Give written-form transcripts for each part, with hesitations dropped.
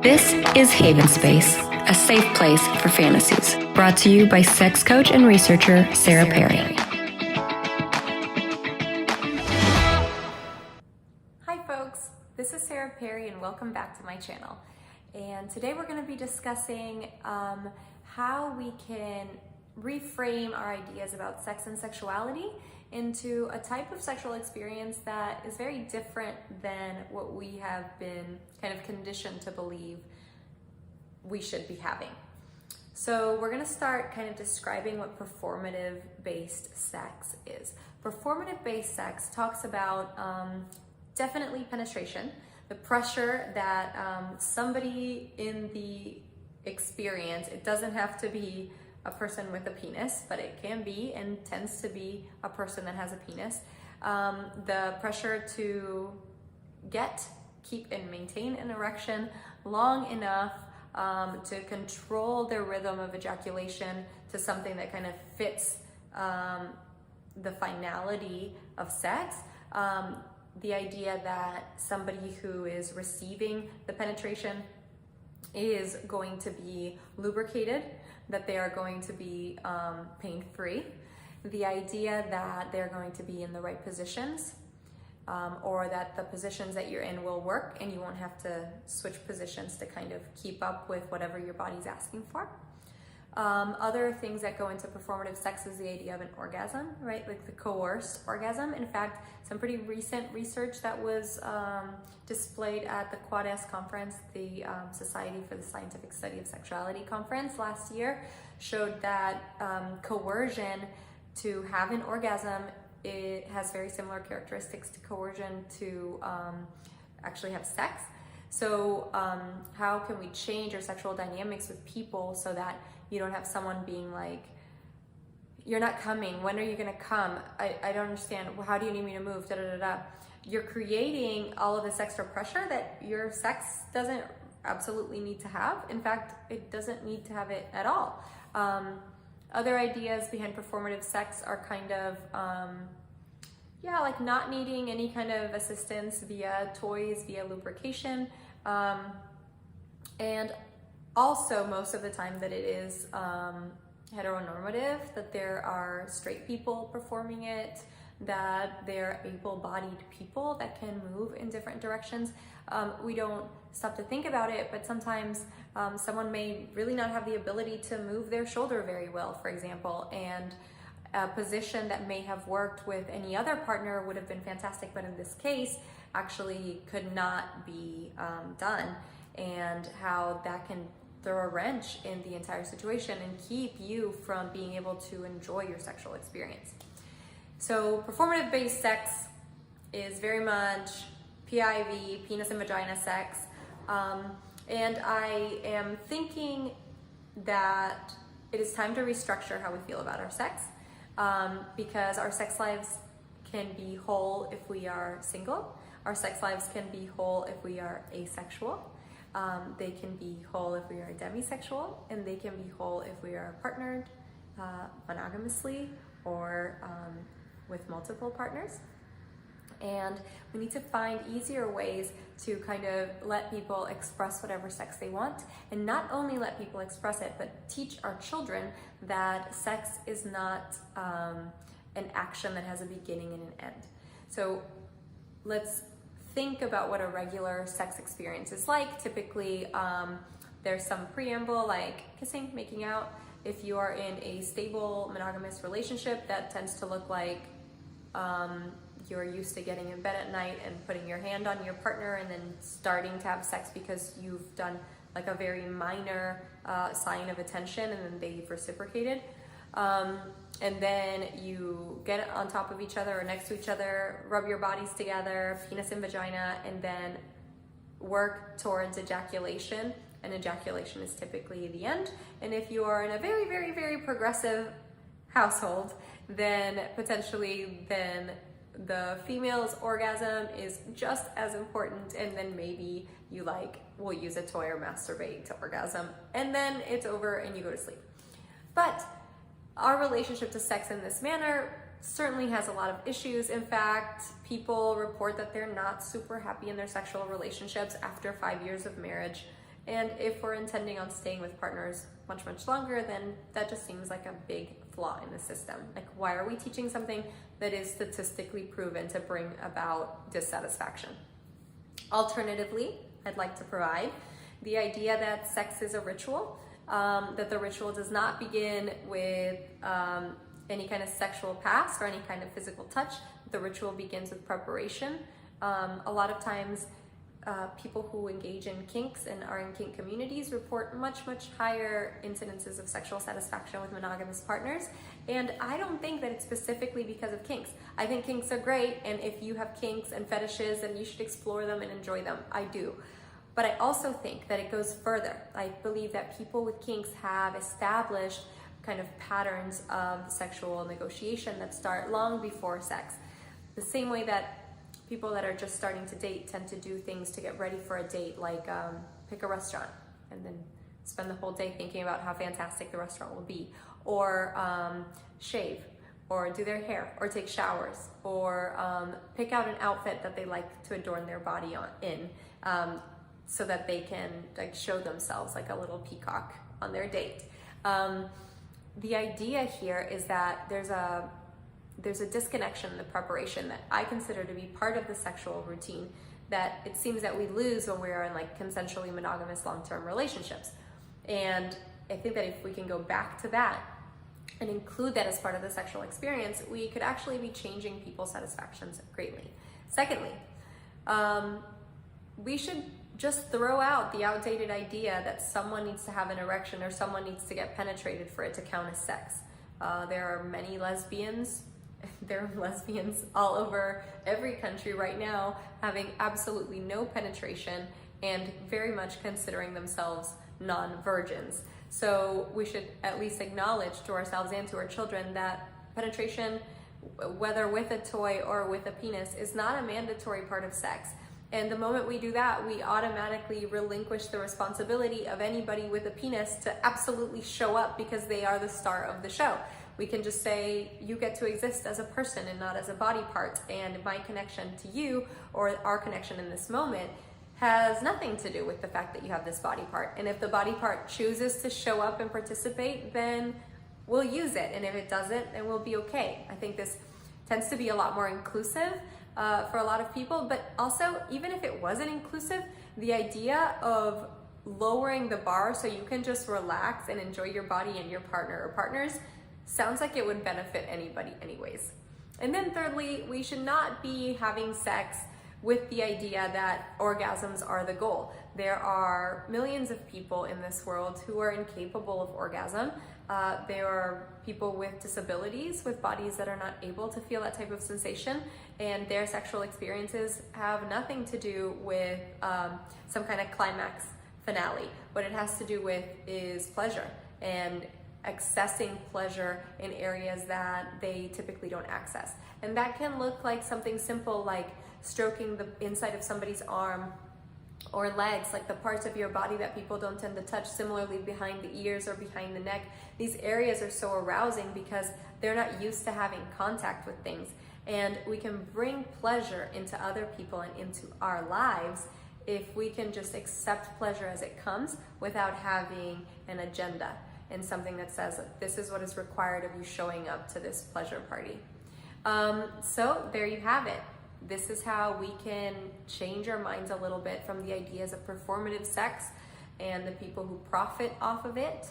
This is Haven Space, a safe place for fantasies, brought to you by sex coach and researcher Sarah Perry. Hi folks, this is Sarah Perry and welcome back to my channel. And today we're going to be discussing how we can reframe our ideas about sex and sexuality into a type of sexual experience that is very different than what we have been kind of conditioned to believe we should be having. So we're going to start kind of describing what performative based sex is. Performative based sex talks about definitely penetration, the pressure that somebody in the experience, it doesn't have to be a person with a penis, but it can be and tends to be a person that has a penis. The pressure to get, keep, and maintain an erection long enough to control their rhythm of ejaculation to something that kind of fits the finality of sex. The idea that somebody who is receiving the penetration is going to be lubricated, that they are going to be pain-free, the idea that they're going to be in the right positions, or that the positions that you're in will work and you won't have to switch positions to kind of keep up with whatever your body's asking for. Other things that go into performative sex is the idea of an orgasm, right? Like the coerced orgasm. In fact, some pretty recent research that was displayed at the Quad-S conference, the Society for the Scientific Study of Sexuality conference last year, showed that coercion to have an orgasm, it has very similar characteristics to coercion to actually have sex. So how can we change our sexual dynamics with people so that you don't have someone being like, you're not coming, when are you gonna come? I don't understand, how do you need me to move, da da da da. You're creating all of this extra pressure that your sex doesn't absolutely need to have. In fact, it doesn't need to have it at all. Other ideas behind performative sex are kind of, like not needing any kind of assistance via toys, via lubrication. And also most of the time that it is heteronormative, that there are straight people performing it, that they're able-bodied people that can move in different directions. We don't stop to think about it, but sometimes someone may really not have the ability to move their shoulder very well, for example, and a position that may have worked with any other partner would have been fantastic, but in this case actually could not be done, and how that can throw a wrench in the entire situation and keep you from being able to enjoy your sexual experience. So performative based sex is very much PIV, penis and vagina sex, and I am thinking that it is time to restructure how we feel about our sex, because our sex lives can be whole if we are single. Our sex lives can be whole if we are asexual. They can be whole if we are demisexual, and they can be whole if we are partnered monogamously or with multiple partners. And we need to find easier ways to kind of let people express whatever sex they want, and not only let people express it, but teach our children that sex is not an action that has a beginning and an end. So let's think about what a regular sex experience is like. Typically, there's some preamble like kissing, making out. If you are in a stable monogamous relationship, that tends to look like you're used to getting in bed at night and putting your hand on your partner and then starting to have sex because you've done like a very minor sign of attention, and then they've reciprocated. And then you get on top of each other or next to each other, rub your bodies together, penis and vagina, and then work towards ejaculation. And ejaculation is typically the end. And if you are in a very, very, very progressive household, then potentially the female's orgasm is just as important, and then maybe you will use a toy or masturbate to orgasm, and then it's over and you go to sleep. But our relationship to sex in this manner certainly has a lot of issues. In fact, people report that they're not super happy in their sexual relationships after 5 years of marriage. And if we're intending on staying with partners much, much longer, then that just seems like a big flaw in the system. Like, why are we teaching something that is statistically proven to bring about dissatisfaction? Alternatively, I'd like to provide the idea that sex is a ritual, that the ritual does not begin with any kind of sexual past or any kind of physical touch. The ritual begins with preparation. A lot of times, people who engage in kinks and are in kink communities report much, much higher incidences of sexual satisfaction with monogamous partners. And I don't think that it's specifically because of kinks. I think kinks are great, and if you have kinks and fetishes, then you should explore them and enjoy them. I do. But I also think that it goes further. I believe that people with kinks have established kind of patterns of sexual negotiation that start long before sex. The same way that people that are just starting to date tend to do things to get ready for a date, like pick a restaurant and then spend the whole day thinking about how fantastic the restaurant will be, or shave, or do their hair, or take showers, or pick out an outfit that they like to adorn their body in, so that they can like show themselves like a little peacock on their date. The idea here is that there's a disconnection in the preparation that I consider to be part of the sexual routine that it seems that we lose when we are in like consensually monogamous long-term relationships. And I think that if we can go back to that and include that as part of the sexual experience, we could actually be changing people's satisfactions greatly. Secondly, we should just throw out the outdated idea that someone needs to have an erection or someone needs to get penetrated for it to count as sex. There are many lesbians. There are lesbians all over every country right now having absolutely no penetration and very much considering themselves non-virgins. So we should at least acknowledge to ourselves and to our children that penetration, whether with a toy or with a penis, is not a mandatory part of sex. And the moment we do that, we automatically relinquish the responsibility of anybody with a penis to absolutely show up because they are the star of the show. We can just say, you get to exist as a person and not as a body part, and my connection to you, or our connection in this moment, has nothing to do with the fact that you have this body part. And if the body part chooses to show up and participate, then we'll use it. And if it doesn't, then we'll be okay. I think this tends to be a lot more inclusive for a lot of people, but also, even if it wasn't inclusive, the idea of lowering the bar so you can just relax and enjoy your body and your partner or partners sounds like it would benefit anybody anyways. And then thirdly, we should not be having sex with the idea that orgasms are the goal. There are millions of people in this world who are incapable of orgasm. There are people with disabilities, with bodies that are not able to feel that type of sensation, and their sexual experiences have nothing to do with some kind of climax finale. What it has to do with is pleasure and accessing pleasure in areas that they typically don't access. And that can look like something simple like stroking the inside of somebody's arm or legs, like the parts of your body that people don't tend to touch, similarly behind the ears or behind the neck. These areas are so arousing because they're not used to having contact with things. And we can bring pleasure into other people and into our lives if we can just accept pleasure as it comes without having an agenda and something that says, this is what is required of you showing up to this pleasure party. So there you have it. This is how we can change our minds a little bit from the ideas of performative sex and the people who profit off of it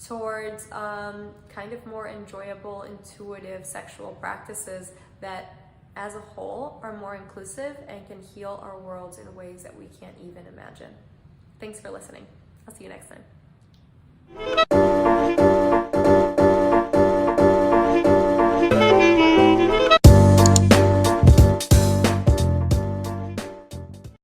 towards kind of more enjoyable, intuitive sexual practices that as a whole are more inclusive and can heal our worlds in ways that we can't even imagine. Thanks for listening. I'll see you next time.